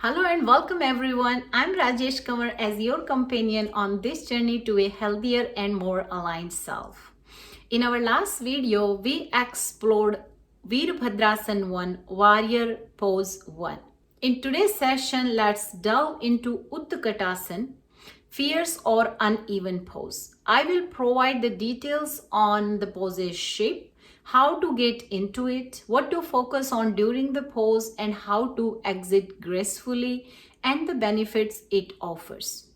Hello and welcome everyone. I'm Rajesh Kamar as your companion on this journey to a healthier and more aligned self. In our last video, we explored Veerbhadrasana 1, Warrior Pose 1. In today's session, let's delve into Utkatasana, fierce or uneven pose. I will provide the details on the pose's shape, how to get into it, what to focus on during the pose, and how to exit gracefully, and the benefits it offers.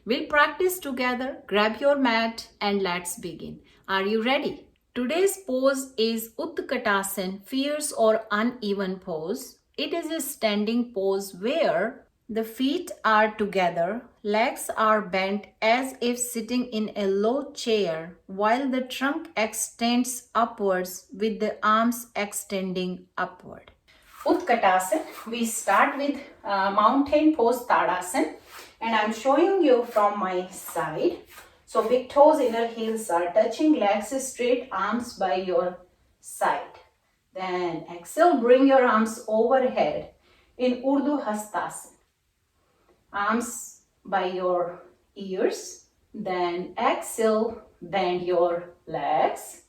We'll practice together. Grab your mat and let's begin. Are you ready? Today's pose is Utkatasana, fierce or uneven pose. It is a standing pose where the feet are together, legs are bent as if sitting in a low chair, while the trunk extends upwards with the arms extending upward. Utkatasana, we start with mountain pose Tadasana, and I'm showing you from my side. So big toes, inner heels are touching, legs straight, arms by your side. Then exhale, bring your arms overhead in Urdhva Hastasana. Arms by your ears. Then exhale, bend your legs.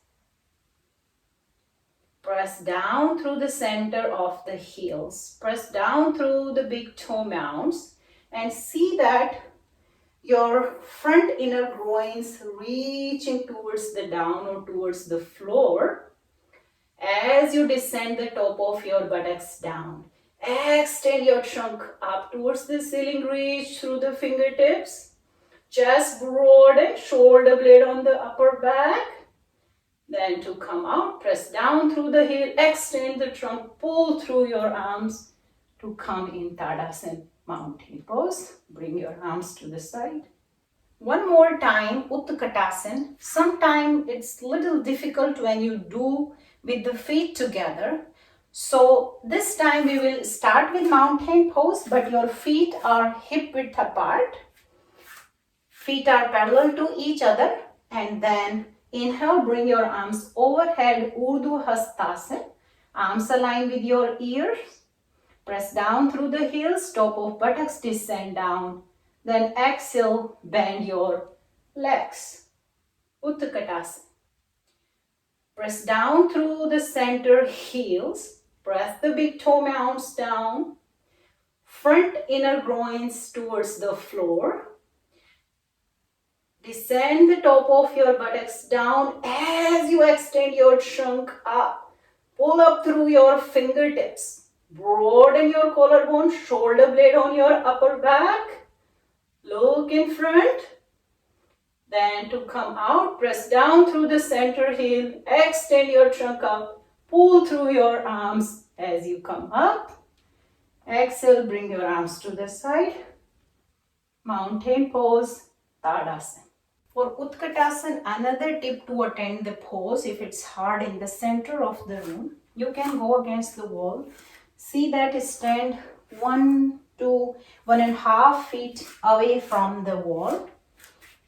Press down through the center of the heels. Press down through the big toe mounds and see that your front inner groins reaching towards the down or towards the floor as you descend the top of your buttocks down. Extend your trunk up towards the ceiling, reach through the fingertips. Chest broaden, shoulder blade on the upper back. Then to come out, press down through the heel, extend the trunk, pull through your arms to come in Tadasana mountain pose. Bring your arms to the side. One more time, Utkatasana. Sometimes it's a little difficult when you do with the feet together. So this time we will start with mountain pose, but your feet are hip width apart. Feet are parallel to each other, and then inhale, bring your arms overhead, Urdhva Hastasana. Arms align with your ears. Press down through the heels, top of buttocks descend down. Then exhale, bend your legs. Utkatasana. Press down through the center heels. Press the big toe mounds down. Front inner groins towards the floor. Descend the top of your buttocks down as you extend your trunk up. Pull up through your fingertips. Broaden your collarbone, shoulder blade on your upper back. Look in front. Then to come out, press down through the center heel. Extend your trunk up. Pull through your arms as you come up. Exhale, bring your arms to the side. Mountain pose, Tadasana. For Utkatasana, another tip to attend the pose, if it's hard in the center of the room, you can go against the wall. See that stand 1 to 1.5 feet away from the wall.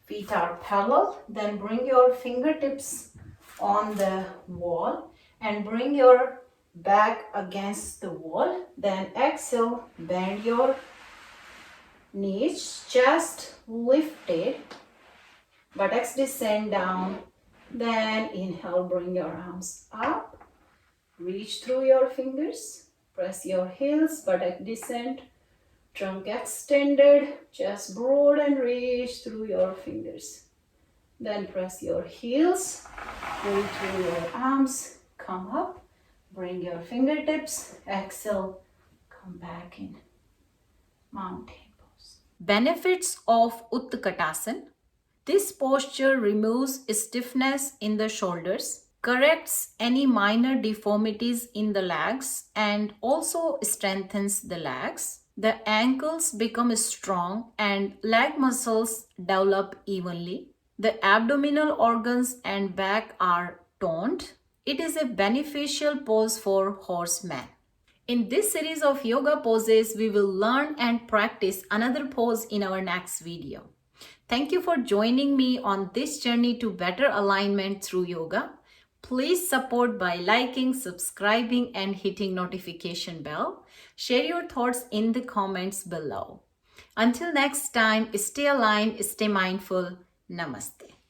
Feet are parallel. Then bring your fingertips on the wall and bring your back against the wall. Then exhale, bend your knees, chest lifted. Buttocks descend down. Then inhale, bring your arms up. Reach through your fingers. Press your heels, buttock descent. Trunk extended. Chest broad and reach through your fingers. Then press your heels. Pull through your arms. Come up. Bring your fingertips. Exhale. Come back in mountain pose. Benefits of Utkatasana. This posture removes stiffness in the shoulders, corrects any minor deformities in the legs, and also strengthens the legs. The ankles become strong and leg muscles develop evenly. The abdominal organs and back are toned. It is a beneficial pose for horsemen. In this series of yoga poses, we will learn and practice another pose in our next video. Thank you for joining me on this journey to better alignment through yoga. Please support by liking, subscribing, and hitting notification bell. Share your thoughts in the comments below. Until next time, stay aligned, stay mindful. Namaste.